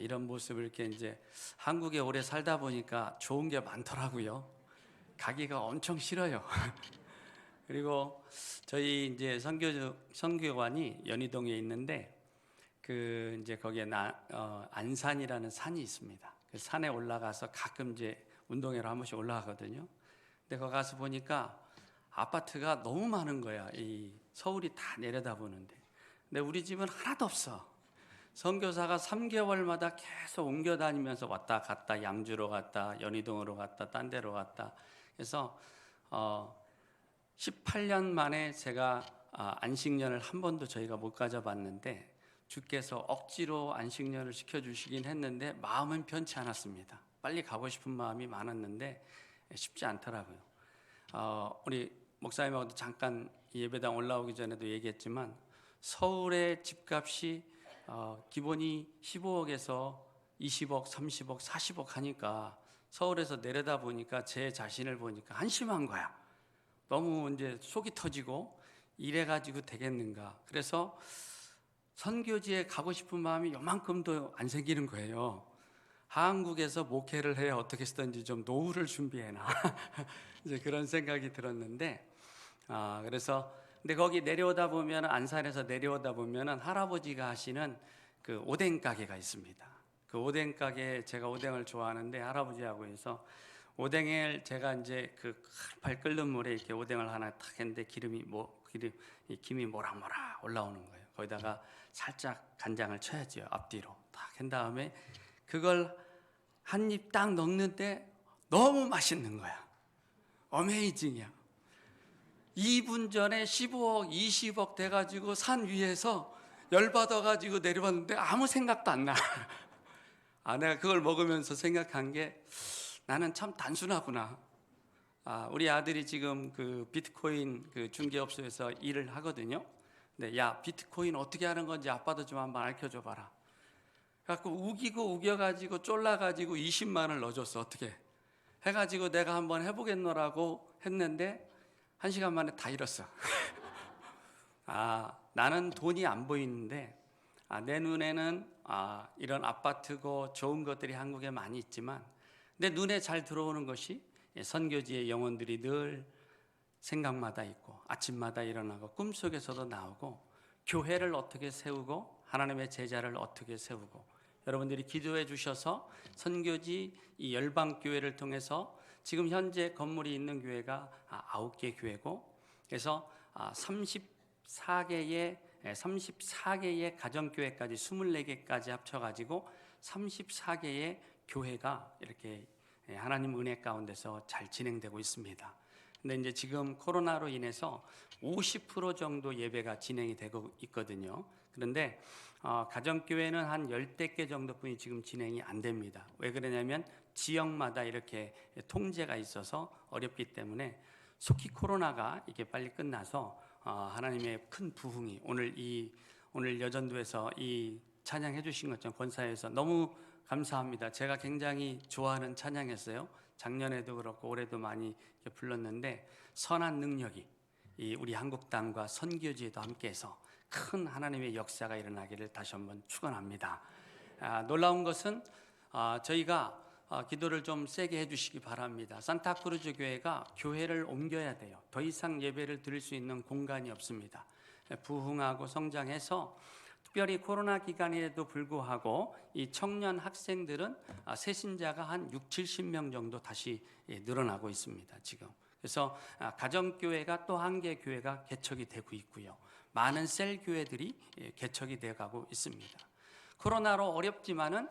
이런 모습을 이렇게 이제 한국에 오래 살다 보니까 좋은 게 많더라고요. 가기가 엄청 싫어요. 그리고 저희 이제 선교관이 연희동에 있는데 그 이제 거기에 안산이라는 산이 있습니다. 그 산에 올라가서 가끔 이제 운동회로 한 번씩 올라가거든요. 근데 거기 가서 보니까 아파트가 너무 많은 거야. 이 서울이 다 내려다보는데. 근데 우리 집은 하나도 없어. 선교사가 3개월마다 계속 옮겨 다니면서 왔다 갔다 양주로 갔다 연희동으로 갔다 딴 데로 갔다. 그래서 18년 만에 제가 안식년을 한 번도 저희가 못 가져봤는데 주께서 억지로 안식년을 시켜주시긴 했는데 마음은 편치 않았습니다. 빨리 가고 싶은 마음이 많았는데 쉽지 않더라고요. 우리 목사님하고도 잠깐 예배당 올라오기 전에도 얘기했지만 서울의 집값이 기본이 15억에서 20억, 30억, 40억 하니까 서울에서 내려다 보니까 제 자신을 보니까 한심한 거야. 너무 이제 속이 터지고 이래가지고 되겠는가. 그래서 선교지에 가고 싶은 마음이 요만큼도 안 생기는 거예요. 한국에서 목회를 해야 어떻게 쓰든지 좀 노후를 준비해놔. 이제 그런 생각이 들었는데, 그래서, 근데 거기 내려오다 보면, 안산에서 내려오다 보면 할아버지가 하시는 그 오뎅 가게가 있습니다. 그 오뎅 가게, 제가 오뎅을 좋아하는데 할아버지하고 해서 오뎅을 제가 이제 그 팔 끓는 물에 이렇게 오뎅을 하나 탁 했는데 김이 모락모락 올라오는 거예요. 거기다가 살짝 간장을 쳐야죠. 앞뒤로 탁 한 다음에 그걸 한 입 딱 넣는데 너무 맛있는 거야. 어메이징이야. 2분 전에 15억, 20억 돼가지고 산 위에서 열받아가지고 내려왔는데 아무 생각도 안 나. 내가 그걸 먹으면서 생각한 게 나는 참 단순하구나. 우리 아들이 지금 그 비트코인 그 중개업소에서 일을 하거든요. 근데 야, 비트코인 어떻게 하는 건지 아빠도 좀 한번 알려줘 봐라. 그래갖고 우기고 우겨가지고 쫄라가지고 20만 원을 넣어줬어. 어떻게 해가지고 내가 한번 해보겠노라고 했는데 1시간 만에 다 잃었어. 나는 돈이 안 보이는데 내 눈에는 이런 아파트고 좋은 것들이 한국에 많이 있지만 내 눈에 잘 들어오는 것이 선교지의 영혼들이 늘 생각마다 있고 아침마다 일어나고 꿈속에서도 나오고 교회를 어떻게 세우고 하나님의 제자를 어떻게 세우고 여러분들이 기도해 주셔서 선교지 이 열방교회를 통해서 지금 현재 건물이 있는 교회가 9개 교회고 그래서 34개의 가정교회까지 24개까지 합쳐가지고 34개의 교회가 이렇게 하나님 은혜 가운데서 잘 진행되고 있습니다. 근데 이제 지금 코로나로 인해서 50% 정도 예배가 진행이 되고 있거든요. 그런데 가정교회는 한 10개 정도뿐이 지금 진행이 안 됩니다. 왜 그러냐면 지역마다 이렇게 통제가 있어서 어렵기 때문에 속히 코로나가 이게 빨리 끝나서 하나님의 큰 부흥이 오늘 여전도에서 이 찬양해 주신 것처럼 권사에서 너무 감사합니다. 제가 굉장히 좋아하는 찬양이었어요. 작년에도 그렇고 올해도 많이 불렀는데 선한 능력이 우리 한국 땅과 선교지에도 함께해서 큰 하나님의 역사가 일어나기를 다시 한번 축원합니다. 놀라운 것은 저희가 기도를 좀 세게 해주시기 바랍니다. 산타크루즈 교회가 교회를 옮겨야 돼요. 더 이상 예배를 드릴 수 있는 공간이 없습니다. 부흥하고 성장해서 특별히 코로나 기간에도 불구하고 이 청년 학생들은 새신자가 한 6, 70명 정도 다시 늘어나고 있습니다. 지금. 그래서 가정교회가 또 한 개 교회가 개척이 되고 있고요. 많은 셀 교회들이 개척이 되어가고 있습니다. 코로나로 어렵지만은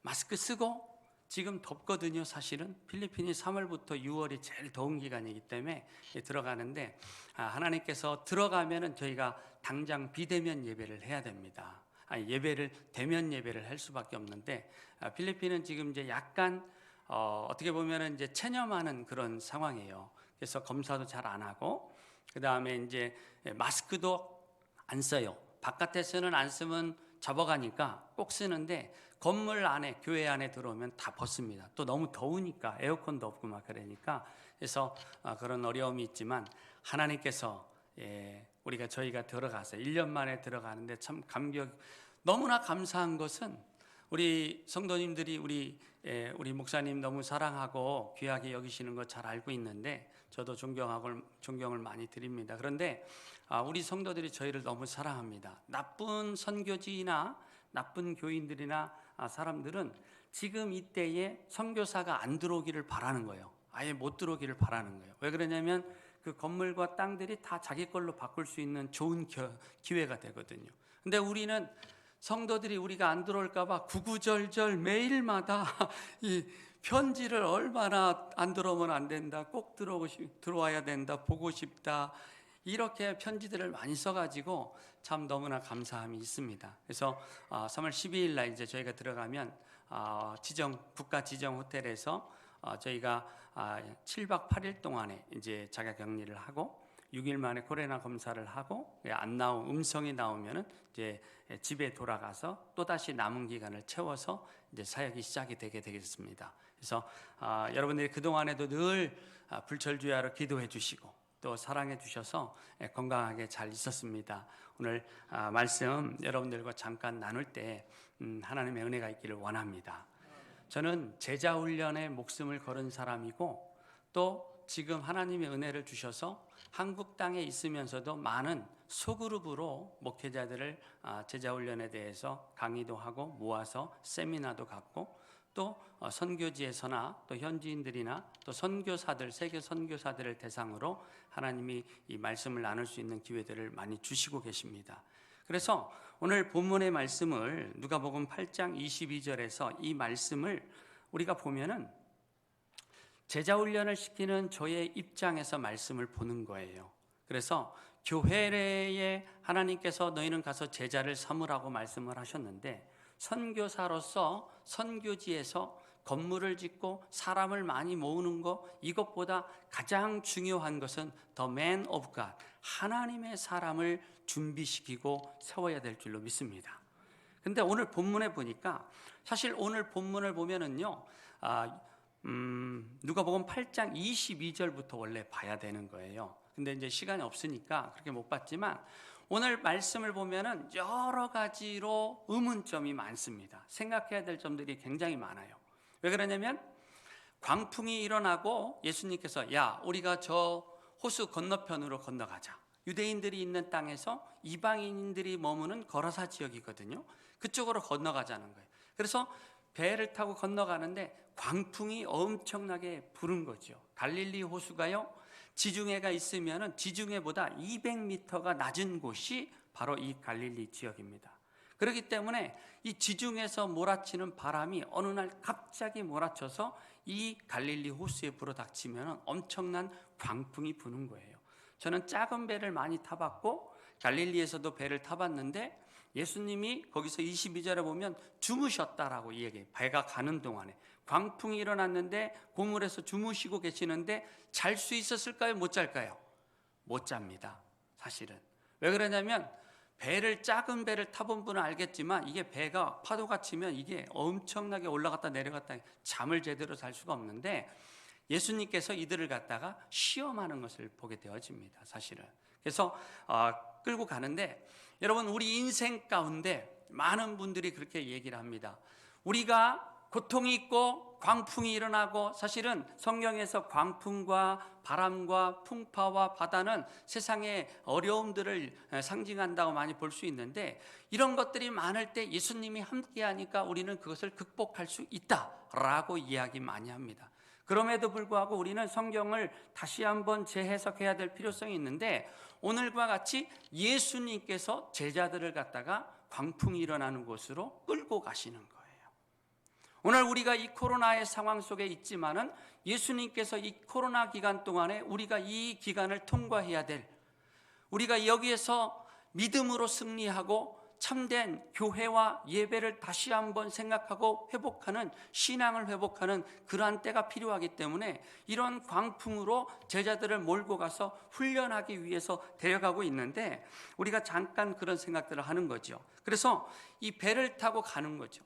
마스크 쓰고 지금 덥거든요. 사실은 필리핀이 3월부터 6월이 제일 더운 기간이기 때문에 들어가는데 하나님께서 들어가면은 저희가 당장 비대면 예배를 해야 됩니다. 대면 예배를 할 수밖에 없는데 필리핀은 지금 이제 약간 어떻게 보면은 이제 체념하는 그런 상황이에요. 그래서 검사도 잘 안 하고 그 다음에 이제 마스크도 안 써요. 바깥에서는 안 쓰면 접어가니까 꼭 쓰는데 건물 안에 교회 안에 들어오면 다 벗습니다. 또 너무 더우니까 에어컨도 없고 막 그러니까 그래서 그런 어려움이 있지만 하나님께서 저희가 들어가서 1년 만에 들어가는데 참 너무나 감사한 것은 우리 성도님들이 우리 목사님 너무 사랑하고 귀하게 여기시는 거 잘 알고 있는데 저도 존경을 많이 드립니다. 그런데 우리 성도들이 저희를 너무 사랑합니다. 나쁜 선교지나 나쁜 교인들이나 사람들은 지금 이때에 선교사가 안 들어오기를 바라는 거예요. 아예 못 들어오기를 바라는 거예요. 왜 그러냐면 그 건물과 땅들이 다 자기 걸로 바꿀 수 있는 좋은 기회가 되거든요. 근데 우리는 성도들이 우리가 안 들어올까 봐 구구절절 매일마다 이 편지를 얼마나 안 들어오면 안 된다, 꼭 들어와야 된다, 보고 싶다, 이렇게 편지들을 많이 써가지고 참 너무나 감사함이 있습니다. 그래서 3월 12일 날 이제 저희가 들어가면 국가 지정 호텔에서 저희가 7박 8일 동안에 이제 자가격리를 하고 6일 만에 코로나 검사를 하고 음성이 나오면은 이제 집에 돌아가서 또 다시 남은 기간을 채워서 이제 사역이 시작이 되게 되겠습니다. 그래서 여러분들이 그 동안에도 늘 불철주야로 기도해 주시고 또 사랑해 주셔서 건강하게 잘 있었습니다. 오늘 말씀 여러분들과 잠깐 나눌 때 하나님의 은혜가 있기를 원합니다. 저는 제자 훈련에 목숨을 걸은 사람이고 또 지금 하나님의 은혜를 주셔서 한국 땅에 있으면서도 많은 소그룹으로 목회자들을 제자 훈련에 대해서 강의도 하고 모아서 세미나도 갖고 또 선교지에서나 또 현지인들이나 또 선교사들, 세계 선교사들을 대상으로 하나님이 이 말씀을 나눌 수 있는 기회들을 많이 주시고 계십니다. 그래서 오늘 본문의 말씀을 누가복음 8장 22절에서 이 말씀을 우리가 보면은 제자 훈련을 시키는 저의 입장에서 말씀을 보는 거예요. 그래서 교회 내에 하나님께서 너희는 가서 제자를 삼으라고 말씀을 하셨는데 선교사로서 선교지에서 건물을 짓고 사람을 많이 모으는 것, 이것보다 가장 중요한 것은 the man of God, 하나님의 사람을 준비시키고 세워야 될 줄로 믿습니다. 근데 오늘 본문에 보니까 사실 오늘 본문을 보면은요, 누가복음 8장 22절부터 원래 봐야 되는 거예요. 근데 이제 시간이 없으니까 그렇게 못 봤지만 오늘 말씀을 보면은 여러 가지로 의문점이 많습니다. 생각해야 될 점들이 굉장히 많아요. 왜 그러냐면 광풍이 일어나고 예수님께서 야, 우리가 저 호수 건너편으로 건너가자. 유대인들이 있는 땅에서 이방인들이 머무는 거라사 지역이거든요. 그쪽으로 건너가자는 거예요. 그래서 배를 타고 건너가는데 광풍이 엄청나게 부는 거죠. 갈릴리 호수가요, 지중해가 있으면은 지중해보다 200m가 낮은 곳이 바로 이 갈릴리 지역입니다. 그렇기 때문에 이 지중해에서 몰아치는 바람이 어느 날 갑자기 몰아쳐서 이 갈릴리 호수에 불어닥치면 엄청난 광풍이 부는 거예요. 저는 작은 배를 많이 타봤고 갈릴리에서도 배를 타봤는데 예수님이 거기서 22절에 보면 주무셨다라고 얘기해요. 배가 가는 동안에 광풍이 일어났는데 고물에서 주무시고 계시는데 잘 수 있었을까요? 못 잘까요? 못 잡니다. 사실은. 왜 그러냐면 작은 배를 타본 분은 알겠지만 이게 배가 파도가 치면 이게 엄청나게 올라갔다 내려갔다 잠을 제대로 잘 수가 없는데 예수님께서 이들을 갖다가 시험하는 것을 보게 되어집니다. 사실은. 그래서 끌고 가는데 여러분, 우리 인생 가운데 많은 분들이 그렇게 얘기를 합니다. 우리가 고통이 있고 광풍이 일어나고, 사실은 성경에서 광풍과 바람과 풍파와 바다는 세상의 어려움들을 상징한다고 많이 볼 수 있는데 이런 것들이 많을 때 예수님이 함께하니까 우리는 그것을 극복할 수 있다라고 이야기 많이 합니다. 그럼에도 불구하고 우리는 성경을 다시 한번 재해석해야 될 필요성이 있는데 오늘과 같이 예수님께서 제자들을 갖다가 광풍이 일어나는 곳으로 끌고 가시는 거예요. 오늘 우리가 이 코로나의 상황 속에 있지만은 예수님께서 이 코로나 기간 동안에 우리가 이 기간을 통과해야 될, 우리가 여기에서 믿음으로 승리하고 참된 교회와 예배를 다시 한번 생각하고 회복하는, 신앙을 회복하는 그러한 때가 필요하기 때문에 이런 광풍으로 제자들을 몰고 가서 훈련하기 위해서 데려가고 있는데 우리가 잠깐 그런 생각들을 하는 거죠. 그래서 이 배를 타고 가는 거죠.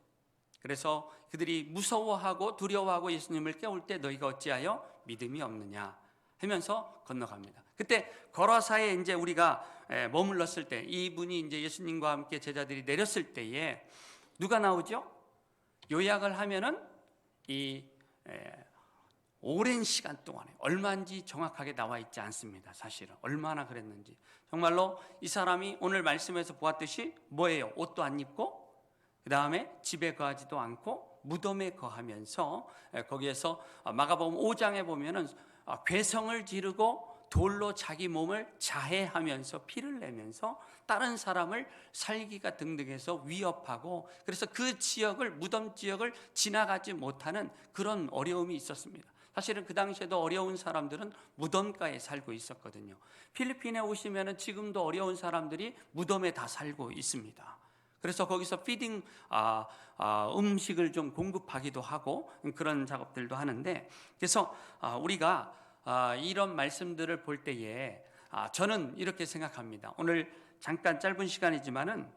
그래서 그들이 무서워하고 두려워하고 예수님을 깨울 때 너희가 어찌하여 믿음이 없느냐 하면서 건너갑니다. 그때 거라사에 이제 우리가 머물렀을 때, 이분이 이제 예수님과 함께 제자들이 내렸을 때에 누가 나오죠? 요약을 하면은 이 오랜 시간 동안에 얼마인지 정확하게 나와 있지 않습니다. 사실은 얼마나 그랬는지. 정말로 이 사람이 오늘 말씀에서 보았듯이 뭐예요? 옷도 안 입고 그 다음에 집에 거하지도 않고 무덤에 거하면서, 거기에서 마가복음 5장에 보면은 괴성을 지르고 돌로 자기 몸을 자해하면서 피를 내면서 다른 사람을 살기가 등등해서 위협하고, 그래서 그 지역을, 무덤 지역을 지나가지 못하는 그런 어려움이 있었습니다. 사실은 그 당시에도 어려운 사람들은 무덤가에 살고 있었거든요. 필리핀에 오시면은 지금도 어려운 사람들이 무덤에 다 살고 있습니다. 그래서 거기서 피딩 음식을 좀 공급하기도 하고 그런 작업들도 하는데, 그래서 우리가 이런 말씀들을 볼 때에 저는 이렇게 생각합니다. 오늘 잠깐 짧은 시간이지만은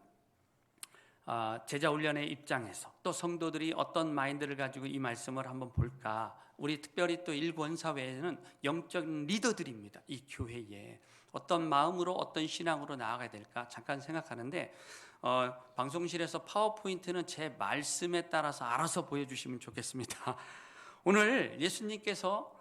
제자 훈련의 입장에서 또 성도들이 어떤 마인드를 가지고 이 말씀을 한번 볼까. 우리 특별히 또 일본사회에는 영적인 리더들입니다. 이 교회에 어떤 마음으로 어떤 신앙으로 나아가야 될까 잠깐 생각하는데, 방송실에서 파워포인트는 제 말씀에 따라서 알아서 보여주시면 좋겠습니다. 오늘 예수님께서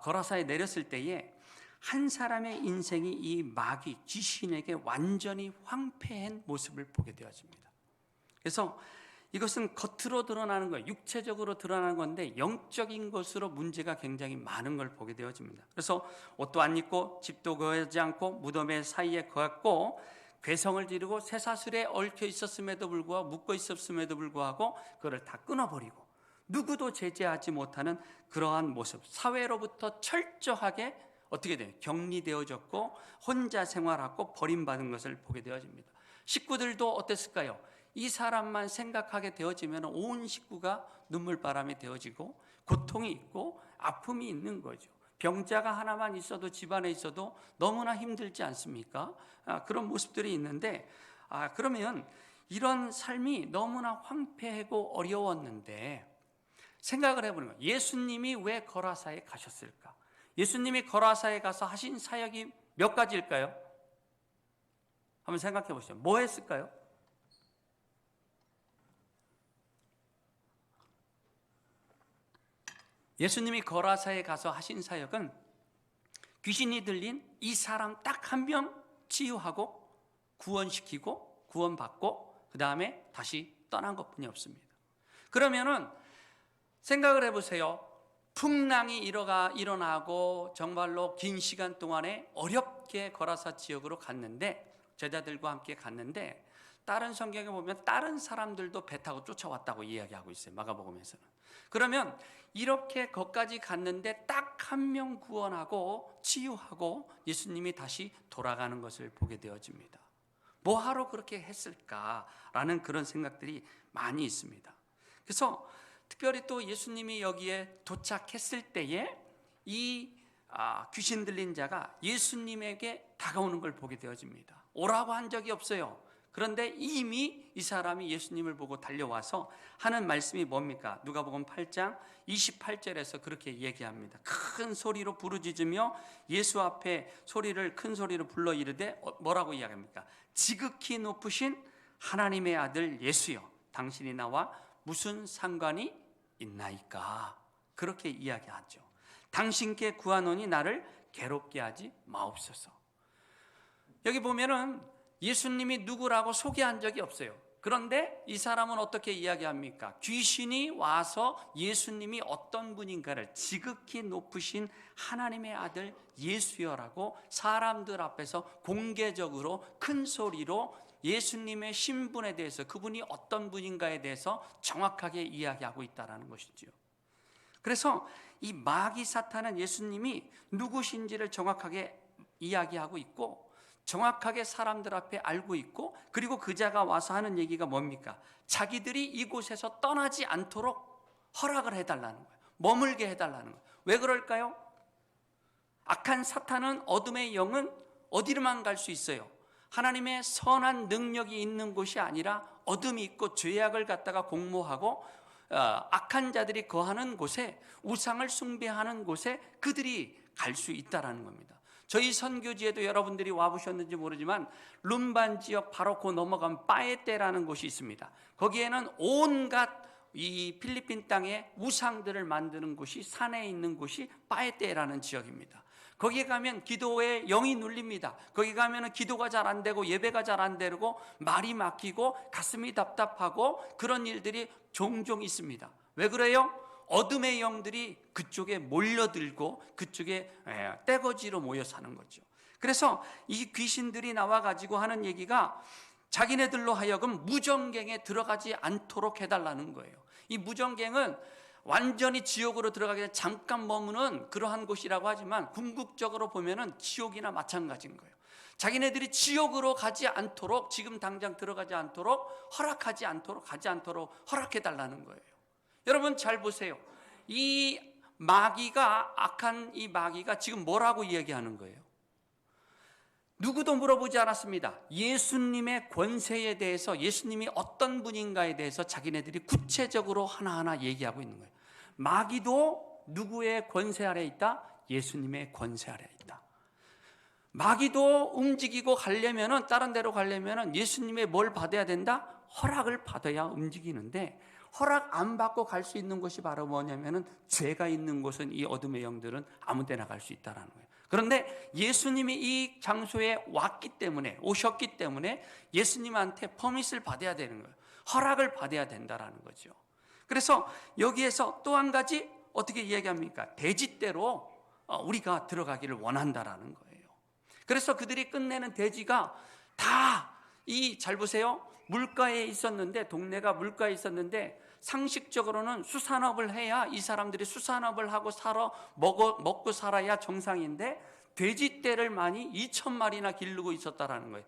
거라사에 내렸을 때에 한 사람의 인생이 이 마귀 귀신에게 완전히 황폐한 모습을 보게 되어집니다. 그래서 이것은 겉으로 드러나는 거예요. 육체적으로 드러나는 건데 영적인 것으로 문제가 굉장히 많은 걸 보게 되어집니다. 그래서 옷도 안 입고 집도 거하지 않고 무덤의 사이에 거했고 괴성을 지르고 쇠사슬에 얽혀 있었음에도 불구하고, 묶어 있었음에도 불구하고 그걸 다 끊어버리고 누구도 제재하지 못하는 그러한 모습, 사회로부터 철저하게 어떻게 돼요? 격리되어졌고 혼자 생활하고 버림받은 것을 보게 되어집니다. 식구들도 어땠을까요? 이 사람만 생각하게 되어지면 온 식구가 눈물바람이 되어지고 고통이 있고 아픔이 있는 거죠. 병자가 하나만 있어도, 집안에 있어도 너무나 힘들지 않습니까? 그런 모습들이 있는데, 그러면 이런 삶이 너무나 황폐하고 어려웠는데 생각을 해보는 거예요. 예수님이 왜 거라사에 가셨을까? 예수님이 거라사에 가서 하신 사역이 몇 가지일까요? 한번 생각해 보시죠. 뭐 했을까요? 예수님이 거라사에 가서 하신 사역은 귀신이 들린 이 사람 딱 한 명 치유하고 구원시키고 구원받고 그 다음에 다시 떠난 것뿐이 없습니다. 그러면은 생각을 해보세요. 풍랑이 일어나고 정말로 긴 시간 동안에 어렵게 거라사 지역으로 갔는데, 제자들과 함께 갔는데, 다른 성경에 보면 다른 사람들도 배 타고 쫓아왔다고 이야기하고 있어요. 마가복음에서는. 그러면 이렇게 거기까지 갔는데 딱 한 명 구원하고 치유하고 예수님이 다시 돌아가는 것을 보게 되어집니다. 뭐하러 그렇게 했을까라는 그런 생각들이 많이 있습니다. 그래서 특별히 또 예수님이 여기에 도착했을 때에 이 귀신 들린 자가 예수님에게 다가오는 걸 보게 되어집니다. 오라고 한 적이 없어요. 그런데 이미 이 사람이 예수님을 보고 달려와서 하는 말씀이 뭡니까? 누가복음 8장 28절에서 그렇게 얘기합니다. 큰 소리로 부르짖으며 예수 앞에 큰 소리로 불러 이르되 뭐라고 이야기합니까? 지극히 높으신 하나님의 아들 예수여, 당신이 나와 무슨 상관이 있나이까? 그렇게 이야기하죠. 당신께 구하노니 나를 괴롭게 하지 마옵소서. 여기 보면은 예수님이 누구라고 소개한 적이 없어요. 그런데 이 사람은 어떻게 이야기합니까? 귀신이 와서 예수님이 어떤 분인가를 지극히 높으신 하나님의 아들 예수여라고 사람들 앞에서 공개적으로 큰 소리로 예수님의 신분에 대해서, 그분이 어떤 분인가에 대해서 정확하게 이야기하고 있다는 것이죠. 그래서 이 마귀 사탄은 예수님이 누구신지를 정확하게 이야기하고 있고 정확하게 사람들 앞에 알고 있고, 그리고 그 자가 와서 하는 얘기가 뭡니까? 자기들이 이곳에서 떠나지 않도록 허락을 해달라는 거예요. 머물게 해달라는 거예요. 왜 그럴까요? 악한 사탄은, 어둠의 영은 어디로만 갈 수 있어요? 하나님의 선한 능력이 있는 곳이 아니라 어둠이 있고 죄악을 갖다가 공모하고 악한 자들이 거하는 곳에, 우상을 숭배하는 곳에 그들이 갈 수 있다는 겁니다. 저희 선교지에도 여러분들이 와보셨는지 모르지만 룸반 지역 바로 그 넘어간 빠에떼라는 곳이 있습니다. 거기에는 온갖 이 필리핀 땅에 우상들을 만드는 곳이, 산에 있는 곳이 빠에떼라는 지역입니다. 거기에 가면 기도에 영이 눌립니다. 거기 가면은 기도가 잘 안 되고 예배가 잘 안 되고 말이 막히고 가슴이 답답하고 그런 일들이 종종 있습니다. 왜 그래요? 어둠의 영들이 그쪽에 몰려들고 그쪽에 떼거지로 모여 사는 거죠. 그래서 이 귀신들이 나와가지고 하는 얘기가 자기네들로 하여금 무정갱에 들어가지 않도록 해달라는 거예요. 이 무정갱은 완전히 지옥으로 들어가기 전에 잠깐 머무는 그러한 곳이라고 하지만 궁극적으로 보면은 지옥이나 마찬가지인 거예요. 자기네들이 지옥으로 가지 않도록, 지금 당장 들어가지 않도록, 허락하지 않도록, 가지 않도록 허락해달라는 거예요. 여러분 잘 보세요. 이 마귀가, 악한 이 마귀가 지금 뭐라고 이야기하는 거예요? 누구도 물어보지 않았습니다. 예수님의 권세에 대해서, 예수님이 어떤 분인가에 대해서 자기네들이 구체적으로 하나하나 얘기하고 있는 거예요. 마귀도 누구의 권세 아래 있다? 예수님의 권세 아래 있다. 마귀도 움직이고 가려면은, 다른 데로 가려면은 예수님의 뭘 받아야 된다? 허락을 받아야 움직이는데, 허락 안 받고 갈 수 있는 곳이 바로 뭐냐면은, 죄가 있는 곳은 이 어둠의 영들은 아무 데나 갈 수 있다라는 거예요. 그런데 예수님이 이 장소에 왔기 때문에, 오셨기 때문에 예수님한테 퍼밋을 받아야 되는 거예요. 허락을 받아야 된다라는 거죠. 그래서 여기에서 또 한 가지 어떻게 이야기합니까? 대지대로 우리가 들어가기를 원한다라는 거예요. 그래서 그들이 끝내는 대지가 다 잘 보세요. 물가에 있었는데, 동네가 물가에 있었는데 상식적으로는 수산업을 해야, 이 사람들이 수산업을 하고 먹고 살아야 정상인데 돼지떼를 많이 2,000마리나 기르고 있었다라는 거예요.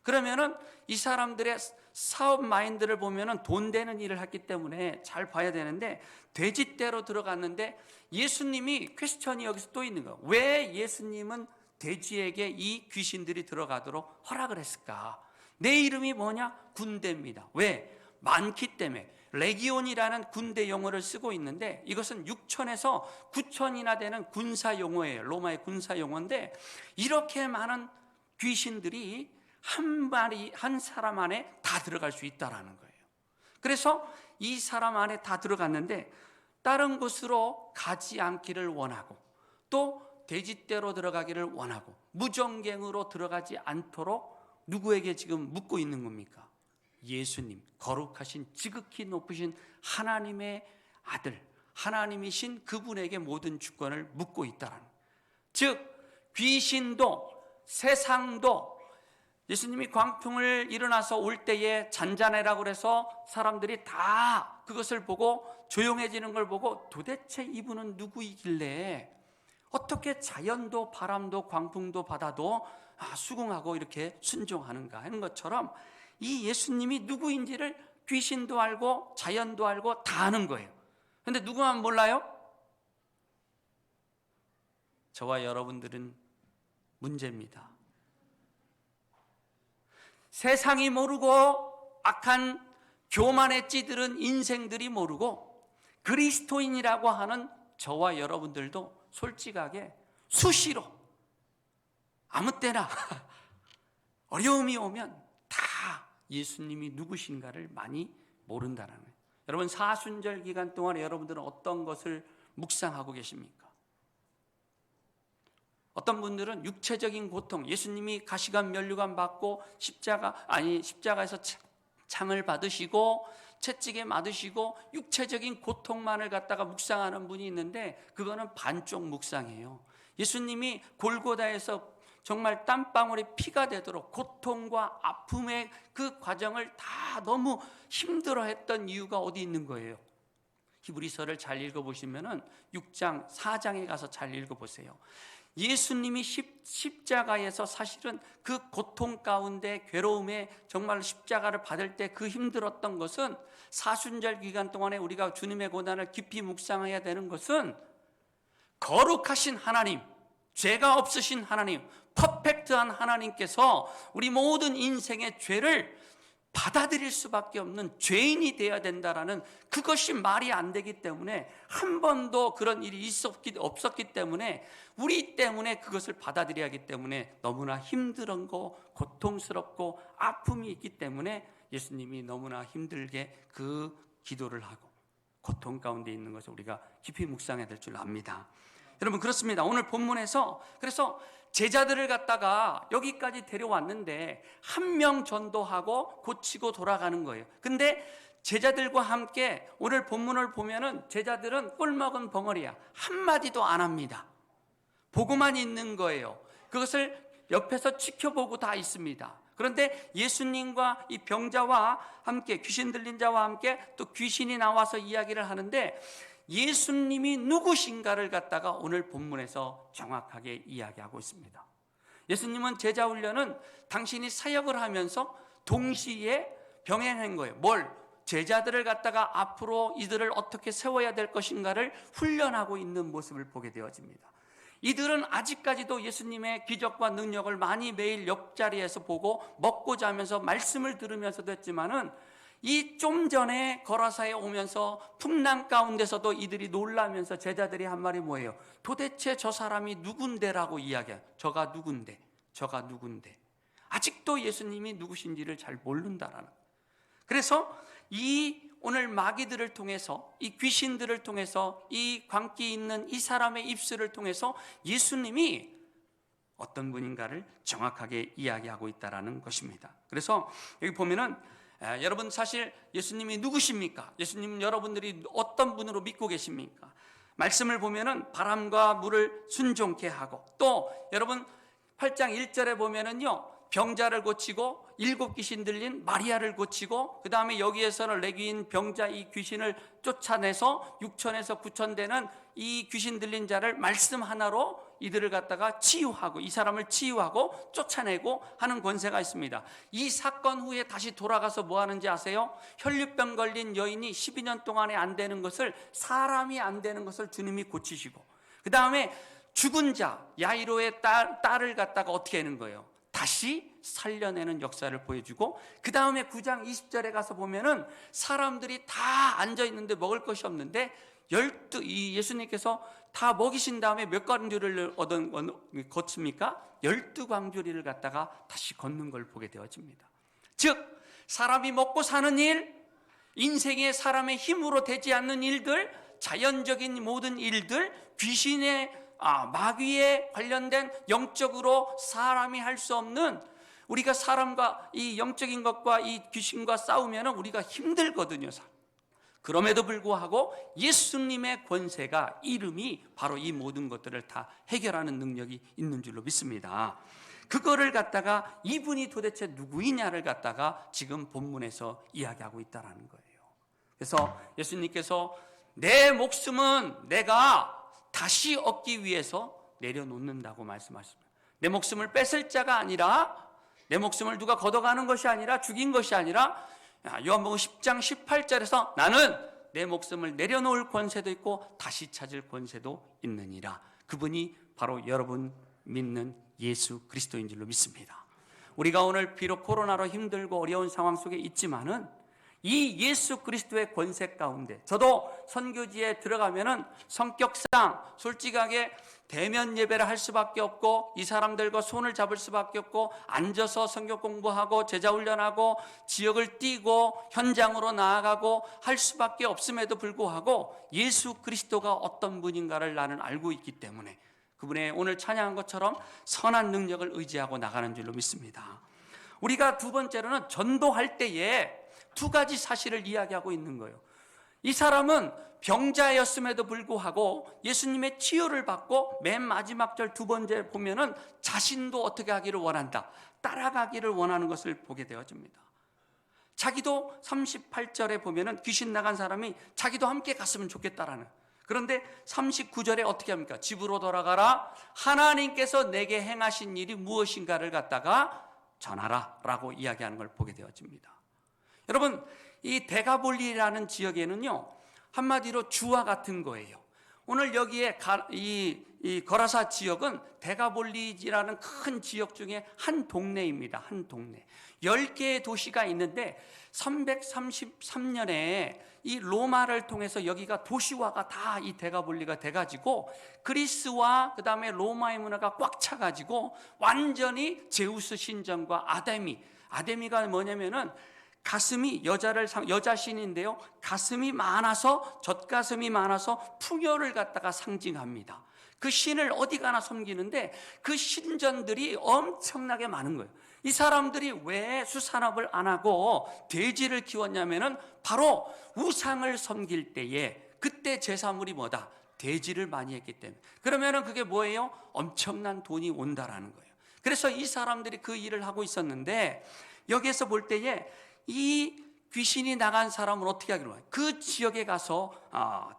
그러면은 이 사람들의 사업 마인드를 보면은 돈 되는 일을 했기 때문에 잘 봐야 되는데, 돼지떼로 들어갔는데 예수님이 퀘스천이 여기서 또 있는 거예요. 왜 예수님은 돼지에게 이 귀신들이 들어가도록 허락을 했을까? 내 이름이 뭐냐? 군대입니다. 왜? 많기 때문에. 레기온이라는 군대 용어를 쓰고 있는데, 이것은 6천에서 9천이나 되는 군사 용어예요. 로마의 군사 용어인데, 이렇게 많은 귀신들이 한 사람 안에 다 들어갈 수 있다라는 거예요. 그래서 이 사람 안에 다 들어갔는데 다른 곳으로 가지 않기를 원하고, 또 돼지떼로 들어가기를 원하고, 무정갱으로 들어가지 않도록 누구에게 지금 묻고 있는 겁니까? 예수님, 거룩하신 지극히 높으신 하나님의 아들, 하나님이신 그분에게 모든 주권을 묻고 있다는, 즉 귀신도 세상도 예수님이 광풍을 일어나서 올 때에 잔잔해라고 그래서 사람들이 다 그것을 보고 조용해지는 걸 보고, 도대체 이분은 누구이길래 어떻게 자연도 바람도 광풍도 바다도 수긍하고 이렇게 순종하는가 하는 것처럼, 이 예수님이 누구인지를 귀신도 알고 자연도 알고 다 아는 거예요. 그런데 누구만 몰라요? 저와 여러분들은 문제입니다. 세상이 모르고 악한 교만에 찌들은 인생들이 모르고, 그리스도인이라고 하는 저와 여러분들도 솔직하게 수시로 아무 때나 어려움이 오면 다 예수님이 누구신가를 많이 모른다는 거예요. 여러분, 사순절 기간 동안에 여러분들은 어떤 것을 묵상하고 계십니까? 어떤 분들은 육체적인 고통, 예수님이 가시관 면류관 받고 십자가에서 창을 받으시고 채찍에 맞으시고 육체적인 고통만을 갖다가 묵상하는 분이 있는데, 그거는 반쪽 묵상이에요. 예수님이 골고다에서 정말 땀방울이 피가 되도록 고통과 아픔의 그 과정을 다 너무 힘들어했던 이유가 어디 있는 거예요? 히브리서를 잘 읽어보시면은 6장 4장에 가서 잘 읽어보세요. 예수님이 십자가에서 사실은 그 고통 가운데, 괴로움에 정말 십자가를 받을 때 그 힘들었던 것은, 사순절 기간 동안에 우리가 주님의 고난을 깊이 묵상해야 되는 것은, 거룩하신 하나님, 죄가 없으신 하나님, 퍼펙트한 하나님께서 우리 모든 인생의 죄를 받아들일 수밖에 없는 죄인이 되어야 된다라는, 그것이 말이 안 되기 때문에, 한 번도 그런 일이 없었기 때문에, 우리 때문에 그것을 받아들여야 하기 때문에 너무나 힘든 거, 고통스럽고 아픔이 있기 때문에 예수님이 너무나 힘들게 그 기도를 하고, 고통 가운데 있는 것을 우리가 깊이 묵상해야 될 줄 압니다. 여러분, 그렇습니다. 오늘 본문에서 그래서 제자들을 갖다가 여기까지 데려왔는데 한 명 전도하고 고치고 돌아가는 거예요. 근데 제자들과 함께 오늘 본문을 보면은 제자들은 꿀먹은 벙어리야. 한마디도 안 합니다. 보고만 있는 거예요. 그것을 옆에서 지켜보고 다 있습니다. 그런데 예수님과 이 병자와 함께, 귀신 들린 자와 함께 또 귀신이 나와서 이야기를 하는데 예수님이 누구신가를 갖다가 오늘 본문에서 정확하게 이야기하고 있습니다. 예수님은 제자 훈련은 당신이 사역을 하면서 동시에 병행한 거예요. 뭘? 제자들을 갖다가 앞으로 이들을 어떻게 세워야 될 것인가를 훈련하고 있는 모습을 보게 되어집니다. 이들은 아직까지도 예수님의 기적과 능력을 많이 매일 옆자리에서 보고 먹고 자면서 말씀을 들으면서도 했지만은 이 좀 전에 거라사에 오면서 풍랑 가운데서도 이들이 놀라면서 제자들이 한 말이 뭐예요? 도대체 저 사람이 누군데라고 이야기해요. 저가 누군데? 저가 누군데? 아직도 예수님이 누구신지를 잘 모른다라는 거예요. 그래서 이 오늘 마귀들을 통해서, 이 귀신들을 통해서, 이 광기 있는 이 사람의 입술을 통해서 예수님이 어떤 분인가를 정확하게 이야기하고 있다는 것입니다. 그래서 여기 보면은 여러분, 사실 예수님이 누구십니까? 예수님은 여러분들이 어떤 분으로 믿고 계십니까? 말씀을 보면은 바람과 물을 순종케 하고, 또 여러분 8장 1절에 보면은요, 병자를 고치고 7 귀신 들린 마리아를 고치고, 그 다음에 여기에서는 레기인 병자 이 귀신을 쫓아내서 6천에서 9천 되는 이 귀신 들린 자를 말씀 하나로 이들을 갖다가 치유하고, 이 사람을 치유하고 쫓아내고 하는 권세가 있습니다. 이 사건 후에 다시 돌아가서 뭐 하는지 아세요? 혈류병 걸린 여인이 12년 동안에 안 되는 것을, 사람이 안 되는 것을 주님이 고치시고, 그 다음에 죽은 자 야이로의 딸을 갖다가 어떻게 하는 거예요? 다시 살려내는 역사를 보여주고, 그 다음에 9장 20절에 가서 보면은 사람들이 다 앉아 있는데 먹을 것이 없는데 이 예수님께서 다 먹이신 다음에 몇 광주리를 거칩니까? 12광주리를 갖다가 다시 걷는 걸 보게 되어집니다. 즉 사람이 먹고 사는 일, 인생의 사람의 힘으로 되지 않는 일들, 자연적인 모든 일들, 귀신의 마귀에 관련된 영적으로 사람이 할 수 없는, 우리가 사람과 이 영적인 것과 이 귀신과 싸우면 우리가 힘들거든요. 그럼에도 불구하고 예수님의 권세가, 이름이 바로 이 모든 것들을 다 해결하는 능력이 있는 줄로 믿습니다. 그거를 갖다가 이분이 도대체 누구이냐를 갖다가 지금 본문에서 이야기하고 있다는 거예요. 그래서 예수님께서 내 목숨은 내가 다시 얻기 위해서 내려놓는다고 말씀하십니다. 내 목숨을 뺏을 자가 아니라, 내 목숨을 누가 걷어가는 것이 아니라, 죽인 것이 아니라, 요한복음 10장 18절에서 나는 내 목숨을 내려놓을 권세도 있고 다시 찾을 권세도 있느니라. 그분이 바로 여러분 믿는 예수 그리스도인 줄로 믿습니다. 우리가 오늘 비록 코로나로 힘들고 어려운 상황 속에 있지만은 이 예수 그리스도의 권세 가운데, 저도 선교지에 들어가면은 성격상 솔직하게 대면 예배를 할 수밖에 없고, 이 사람들과 손을 잡을 수밖에 없고, 앉아서 성경 공부하고 제자 훈련하고 지역을 뛰고 현장으로 나아가고 할 수밖에 없음에도 불구하고 예수 그리스도가 어떤 분인가를 나는 알고 있기 때문에 그분의 오늘 찬양한 것처럼 선한 능력을 의지하고 나가는 줄로 믿습니다. 우리가 두 번째로는 전도할 때에 2가지 사실을 이야기하고 있는 거예요. 이 사람은 병자였음에도 불구하고 예수님의 치유를 받고, 맨 마지막 절 2번째 보면은 자신도 어떻게 하기를 원한다, 따라가기를 원하는 것을 보게 되어집니다. 자기도 38절에 보면은 귀신 나간 사람이 자기도 함께 갔으면 좋겠다라는, 그런데 39절에 어떻게 합니까? 집으로 돌아가라, 하나님께서 내게 행하신 일이 무엇인가를 갖다가 전하라 라고 이야기하는 걸 보게 되어집니다. 여러분, 이 데가볼리라는 지역에는요, 한마디로 주와 같은 거예요. 오늘 여기에 이 거라사 지역은 데가볼리라는 큰 지역 중에 한 동네입니다. 한 동네. 10개의 도시가 있는데 333년에 이 로마를 통해서 여기가 도시화가 다 이 데가볼리가 돼가지고 그리스와 그 다음에 로마의 문화가 꽉 차가지고 완전히 제우스 신전과 아데미가 뭐냐면은 가슴이 여자 신인데요, 가슴이 많아서, 젖가슴이 많아서 풍요를 갖다가 상징합니다. 그 신을 어디 가나 섬기는데 그 신전들이 엄청나게 많은 거예요. 이 사람들이 왜 수산업을 안 하고 돼지를 키웠냐면은 바로 우상을 섬길 때에 그때 제사물이 뭐다? 돼지를 많이 했기 때문에. 그러면은 그게 뭐예요? 엄청난 돈이 온다라는 거예요. 그래서 이 사람들이 그 일을 하고 있었는데, 여기에서 볼 때에 이 귀신이 나간 사람은 어떻게 하기로 해요? 그 지역에 가서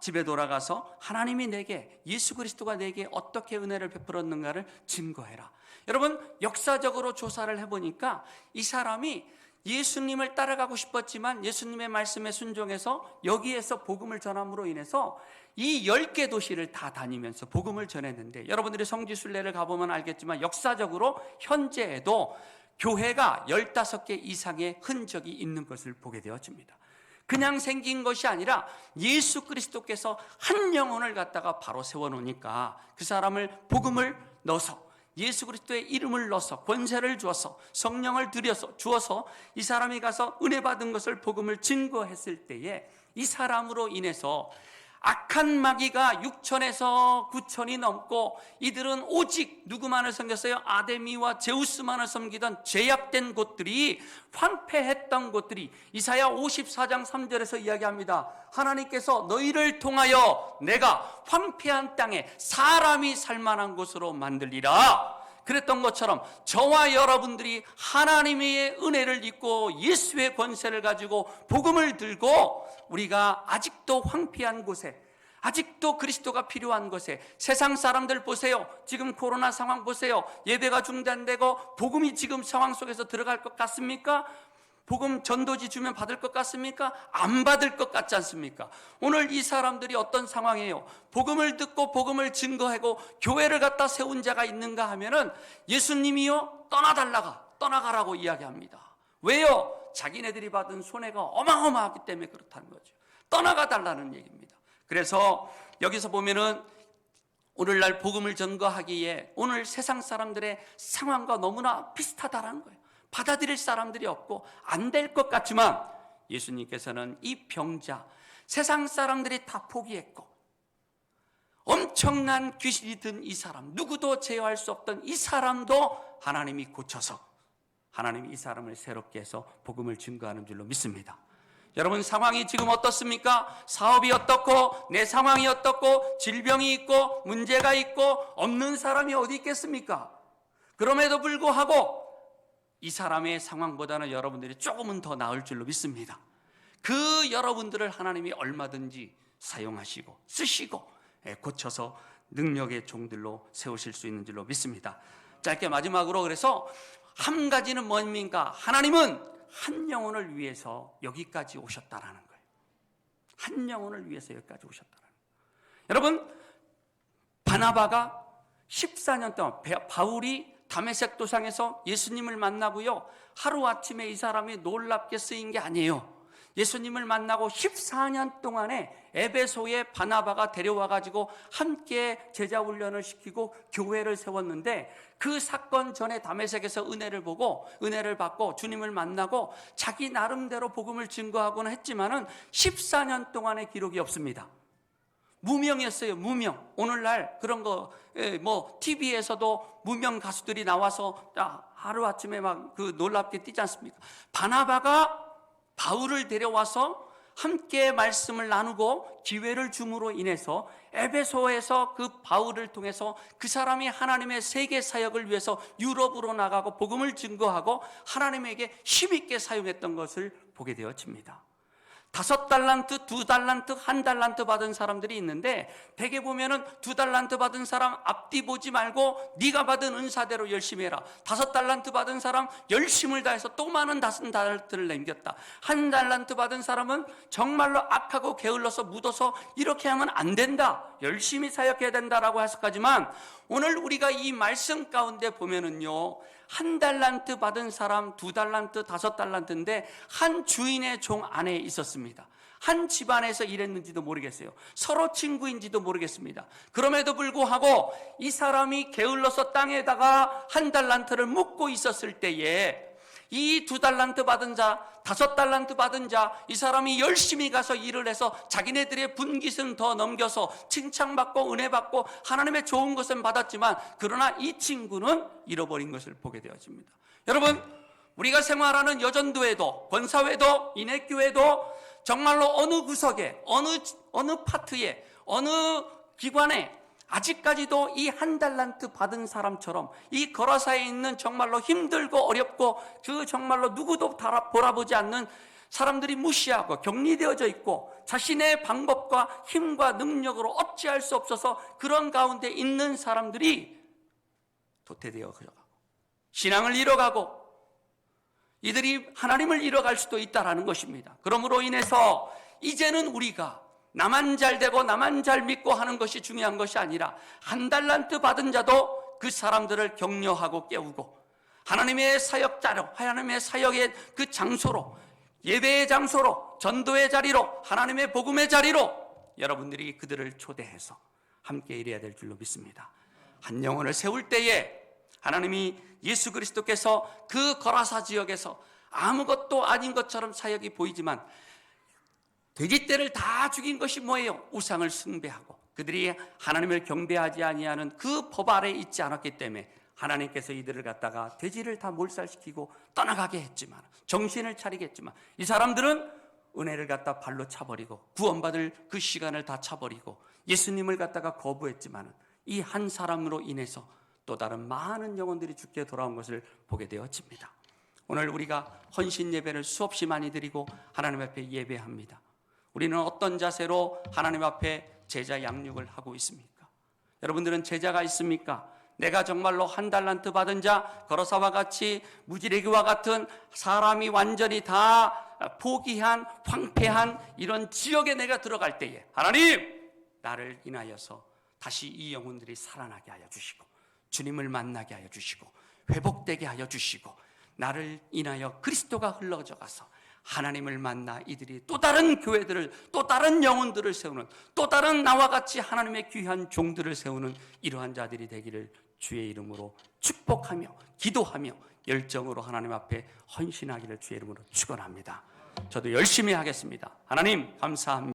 집에 돌아가서 하나님이 내게, 예수 그리스도가 내게 어떻게 은혜를 베풀었는가를 증거해라. 여러분, 역사적으로 조사를 해보니까 이 사람이 예수님을 따라가고 싶었지만 예수님의 말씀에 순종해서 여기에서 복음을 전함으로 인해서 이 10개 도시를 다 다니면서 복음을 전했는데, 여러분들이 성지순례를 가보면 알겠지만 역사적으로 현재에도 교회가 15개 이상의 흔적이 있는 것을 보게 되어집니다. 그냥 생긴 것이 아니라 예수 그리스도께서 한 영혼을 갖다가 바로 세워놓으니까 그 사람을 복음을 넣어서, 예수 그리스도의 이름을 넣어서, 권세를 주어서, 성령을 주어서 이 사람이 가서 은혜 받은 것을, 복음을 증거했을 때에 이 사람으로 인해서 악한 마귀가 6천에서 9천이 넘고, 이들은 오직 누구만을 섬겼어요? 아데미와 제우스만을 섬기던 죄악된 곳들이, 황폐했던 곳들이, 이사야 54장 3절에서 이야기합니다. 하나님께서 너희를 통하여 내가 황폐한 땅에 사람이 살만한 곳으로 만들리라. 그랬던 것처럼 저와 여러분들이 하나님의 은혜를 입고 예수의 권세를 가지고 복음을 들고, 우리가 아직도 황폐한 곳에, 아직도 그리스도가 필요한 곳에, 세상 사람들 보세요. 지금 코로나 상황 보세요. 예배가 중단되고 복음이 지금 상황 속에서 들어갈 것 같습니까? 복음 전도지 주면 받을 것 같습니까? 안 받을 것 같지 않습니까? 오늘 이 사람들이 어떤 상황이에요? 복음을 듣고 복음을 증거하고 교회를 갖다 세운 자가 있는가 하면은 예수님이요, 떠나가라고 이야기합니다. 왜요? 자기네들이 받은 손해가 어마어마하기 때문에 그렇다는 거죠. 떠나가 달라는 얘기입니다. 그래서 여기서 보면은 오늘날 복음을 전거하기에 오늘 세상 사람들의 상황과 너무나 비슷하다는 거예요. 받아들일 사람들이 없고 안 될 것 같지만 예수님께서는 이 병자, 세상 사람들이 다 포기했고 엄청난 귀신이 든 이 사람, 누구도 제어할 수 없던 이 사람도 하나님이 고쳐서 하나님이 이 사람을 새롭게 해서 복음을 증거하는 줄로 믿습니다. 여러분, 상황이 지금 어떻습니까? 사업이 어떻고, 내 상황이 어떻고, 질병이 있고, 문제가 있고, 없는 사람이 어디 있겠습니까? 그럼에도 불구하고 이 사람의 상황보다는 여러분들이 조금은 더 나을 줄로 믿습니다. 그 여러분들을 하나님이 얼마든지 사용하시고 쓰시고 고쳐서 능력의 종들로 세우실 수 있는 줄로 믿습니다. 짧게 마지막으로, 그래서 한 가지는 뭡니까? 하나님은 한 영혼을 위해서 여기까지 오셨다라는 거예요. 한 영혼을 위해서 여기까지 오셨다라는 거예요. 여러분, 바나바가 14년 동안, 바울이 다메섹 도상에서 예수님을 만나고요, 하루아침에 이 사람이 놀랍게 쓰인 게 아니에요. 예수님을 만나고 14년 동안에 에베소에 바나바가 데려와가지고 함께 제자 훈련을 시키고 교회를 세웠는데, 그 사건 전에 다메섹에서 은혜를 받고 주님을 만나고 자기 나름대로 복음을 증거하고는 했지만은 14년 동안의 기록이 없습니다. 무명이었어요. 무명. 오늘날 그런 거 TV에서도 무명 가수들이 나와서 하루아침에 막 그 놀랍게 뛰지 않습니까? 바나바가 바울을 데려와서 함께 말씀을 나누고 기회를 줌으로 인해서 에베소에서 그 바울을 통해서 그 사람이 하나님의 세계 사역을 위해서 유럽으로 나가고 복음을 증거하고 하나님에게 힘있게 사용했던 것을 보게 되어집니다. 5달란트, 2달란트, 1달란트 받은 사람들이 있는데, 대개 보면은 2달란트 받은 사람 앞뒤 보지 말고 네가 받은 은사대로 열심히 해라. 5달란트 받은 사람 열심을 다해서 또 많은 5달란트를 남겼다. 1달란트 받은 사람은 정말로 악하고 게을러서 묻어서 이렇게 하면 안 된다, 열심히 사역해야 된다라고 해석하지만, 오늘 우리가 이 말씀 가운데 보면은요, 1달란트 받은 사람 2달란트, 5달란트인데 한 주인의 종 안에 있었습니다. 한 집안에서 일했는지도 모르겠어요. 서로 친구인지도 모르겠습니다. 그럼에도 불구하고 이 사람이 게을러서 땅에다가 1달란트를 묻고 있었을 때에 이 2달란트 받은 자, 5달란트 받은 자, 이 사람이 열심히 가서 일을 해서 자기네들의 분깃은 더 넘겨서 칭찬받고 은혜 받고 하나님의 좋은 것은 받았지만, 그러나 이 친구는 잃어버린 것을 보게 되어집니다. 여러분, 우리가 생활하는 여전도에도, 권사회도, 인해교회도 정말로 어느 구석에, 어느 파트에, 어느 기관에 아직까지도 이 1달란트 받은 사람처럼 이 거라사에 있는 정말로 힘들고 어렵고 그 정말로 누구도 돌아보지 않는 사람들이 무시하고 격리되어져 있고 자신의 방법과 힘과 능력으로 어찌할 수 없어서 그런 가운데 있는 사람들이 도태되어 가고 신앙을 잃어가고 이들이 하나님을 잃어갈 수도 있다는 것입니다. 그러므로 인해서 이제는 우리가 나만 잘 되고 나만 잘 믿고 하는 것이 중요한 것이 아니라 1달란트 받은 자도 그 사람들을 격려하고 깨우고 하나님의 사역자로, 하나님의 사역의 그 장소로, 예배의 장소로, 전도의 자리로, 하나님의 복음의 자리로 여러분들이 그들을 초대해서 함께 일해야 될 줄로 믿습니다. 한 영혼을 세울 때에 하나님이 예수 그리스도께서 그 거라사 지역에서 아무것도 아닌 것처럼 사역이 보이지만 돼지떼를 다 죽인 것이 뭐예요? 우상을 숭배하고 그들이 하나님을 경배하지 아니하는 그 법 아래에 있지 않았기 때문에 하나님께서 이들을 갖다가 돼지를 다 몰살시키고 떠나가게 했지만, 정신을 차리게 했지만, 이 사람들은 은혜를 갖다 발로 차버리고 구원받을 그 시간을 다 차버리고 예수님을 갖다가 거부했지만 이 한 사람으로 인해서 또 다른 많은 영혼들이 죽게 돌아온 것을 보게 되어집니다. 오늘 우리가 헌신 예배를 수없이 많이 드리고 하나님 앞에 예배합니다. 우리는 어떤 자세로 하나님 앞에 제자 양육을 하고 있습니까? 여러분들은 제자가 있습니까? 내가 정말로 1달란트 받은 자, 거라사와 같이 무지레기와 같은 사람이 완전히 다 포기한, 황폐한 이런 지역에 내가 들어갈 때에 하나님, 나를 인하여서 다시 이 영혼들이 살아나게 하여 주시고 주님을 만나게 하여 주시고 회복되게 하여 주시고 나를 인하여 그리스도가 흘러져 가서 하나님을 만나 이들이 또 다른 교회들을, 또 다른 영혼들을 세우는, 또 다른 나와 같이 하나님의 귀한 종들을 세우는 이러한 자들이 되기를 주의 이름으로 축복하며 기도하며 열정으로 하나님 앞에 헌신하기를 주의 이름으로 축원합니다. 저도 열심히 하겠습니다. 하나님 감사합니다.